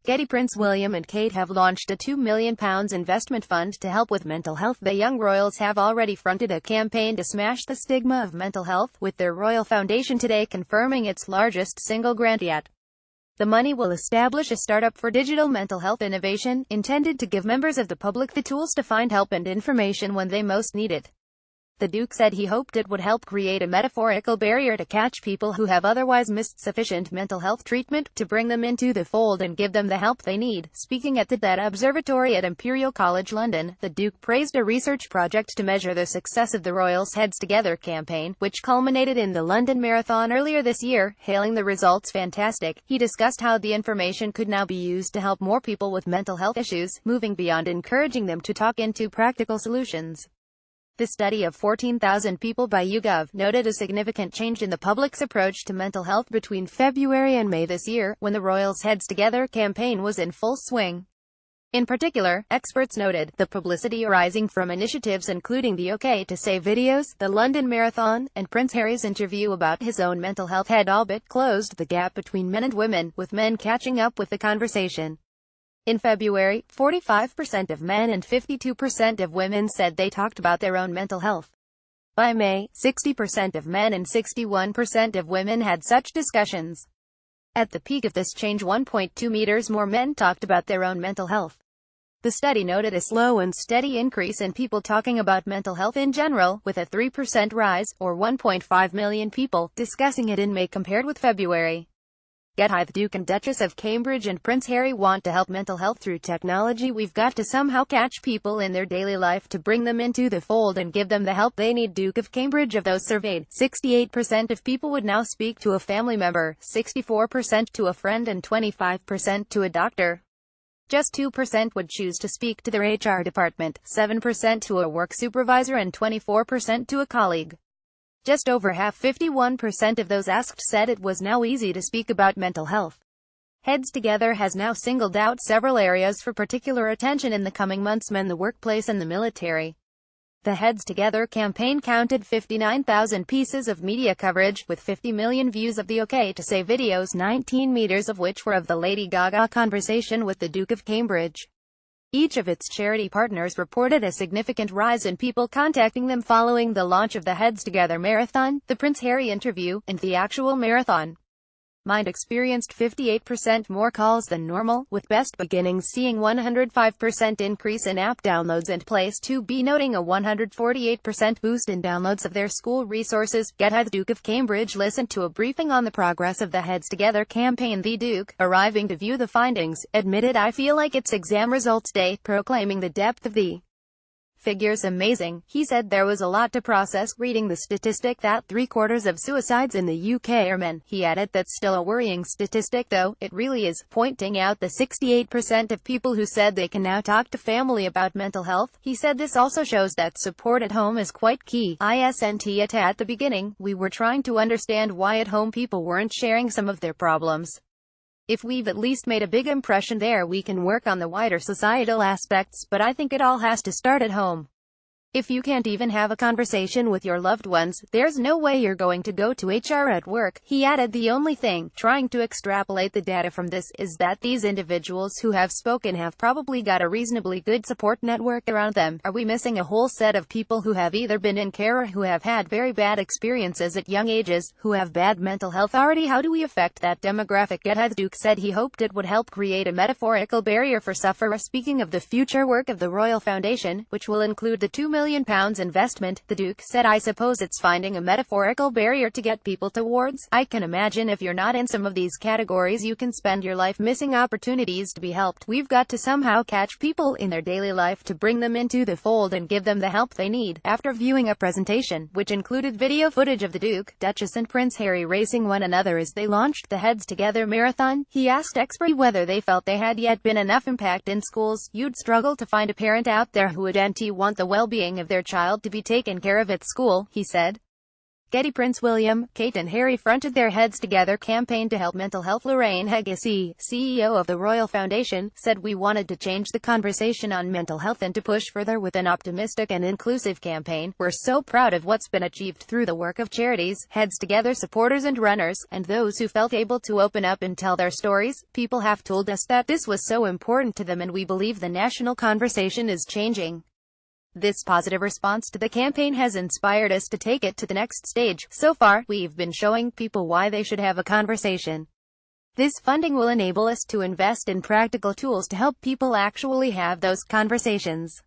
GETTYPrince William and Kate have launched a £2 million investment fund to help with mental health. The young royals have already fronted a campaign to smash the stigma of mental health, with their royal foundation today confirming its largest single grant yet. The money will establish a startup for digital mental health innovation, intended to give members of the public the tools to find help and information when they most need it. The Duke said he hoped it would help create a metaphorical barrier to catch people who have otherwise missed sufficient mental health treatment, to bring them into the fold and give them the help they need. Speaking at the Data Observatory at Imperial College London, the Duke praised a research project to measure the success of the Royals' Heads Together campaign, which culminated in the London Marathon earlier this year, hailing the results fantastic. He discussed how the information could now be used to help more people with mental health issues, moving beyond encouraging them to talk into practical solutions. The study of 14,000 people by YouGov noted a significant change in the public's approach to mental health between February and May this year, when the Royals' Heads Together campaign was in full swing. In particular, experts noted the publicity arising from initiatives including the OK to Say videos, the London Marathon, and Prince Harry's interview about his own mental health had all but closed the gap between men and women, with men catching up with the conversation. In February, 45% of men and 52% of women said they talked about their own mental health. By May, 60% of men and 61% of women had such discussions. At the peak of this change, 1.2 meters more men talked about their own mental health. The study noted a slow and steady increase in people talking about mental health in general, with a 3% rise, or 1.5 million people, discussing it in May compared with February. The Duke and Duchess of Cambridge and Prince Harry want to help mental health through technology. We've got to somehow catch people in their daily life to bring them into the fold and give them the help they need. Duke of Cambridge. Of those surveyed, 68% of people would now speak to a family member, 64% to a friend, and 25% to a doctor. Just 2% would choose to speak to their HR department, 7% to a work supervisor, and 24% to a colleague. Just over half, 51% of those asked, said it was now easy to speak about mental health. Heads Together has now singled out several areas for particular attention in the coming months: men, the workplace, and the military. The Heads Together campaign counted 59,000 pieces of media coverage, with 50 million views of the OK to Say videos, 19 meters of which were of the Lady Gaga conversation with the Duke of Cambridge. Each of its charity partners reported a significant rise in people contacting them following the launch of the Heads Together Marathon, the Prince Harry interview, and the actual marathon. Mind experienced 58% more calls than normal, with Best Beginnings seeing 105% increase in app downloads and Place 2B noting a 148% boost in downloads of their school resources. The Duke of Cambridge listened to a briefing on the progress of the Heads Together campaign. The Duke, arriving to view the findings, admitted, "I feel like it's exam results day," proclaiming the depth of the figures amazing. He said there was a lot to process, reading the statistic that 3/4 of suicides in the UK are men. He added, "That's still a worrying statistic though, it really is," pointing out the 68% of people who said they can now talk to family about mental health. He said this also shows that support at home is quite key. At the beginning, we were trying to understand why at home people weren't sharing some of their problems. If we've at least made a big impression there, we can work on the wider societal aspects, but I think it all has to start at home. If you can't even have a conversation with your loved ones, there's no way you're going to go to HR at work." He added, "The only thing, trying to extrapolate the data from this, is that these individuals who have spoken have probably got a reasonably good support network around them. Are we missing a whole set of people who have either been in care or who have had very bad experiences at young ages, who have bad mental health already? How do we affect that demographic?" The Duke said he hoped it would help create a metaphorical barrier for sufferers. Speaking of the future work of the Royal Foundation, which will include the £2 million investment, the Duke said, "I suppose it's finding a metaphorical barrier to get people towards. I can imagine if you're not in some of these categories, you can spend your life missing opportunities to be helped. We've got to somehow catch people in their daily life to bring them into the fold and give them the help they need." After viewing a presentation, which included video footage of the Duke, Duchess, and Prince Harry racing one another as they launched the Heads Together Marathon, he asked experts whether they felt they had yet been enough impact in schools. "You'd struggle to find a parent out there who would want the well-being of their child to be taken care of at school," he said. GETTYPrince William, Kate and Harry fronted their Heads Together campaign to help mental health. Lorraine Heggessy, CEO of the Royal Foundation, said, "We wanted to change the conversation on mental health and to push further with an optimistic and inclusive campaign. We're so proud of what's been achieved through the work of charities, Heads Together supporters and runners, and those who felt able to open up and tell their stories. People have told us that this was so important to them, and we believe the national conversation is changing. This positive response to the campaign has inspired us to take it to the next stage. So far, we've been showing people why they should have a conversation. This funding will enable us to invest in practical tools to help people actually have those conversations."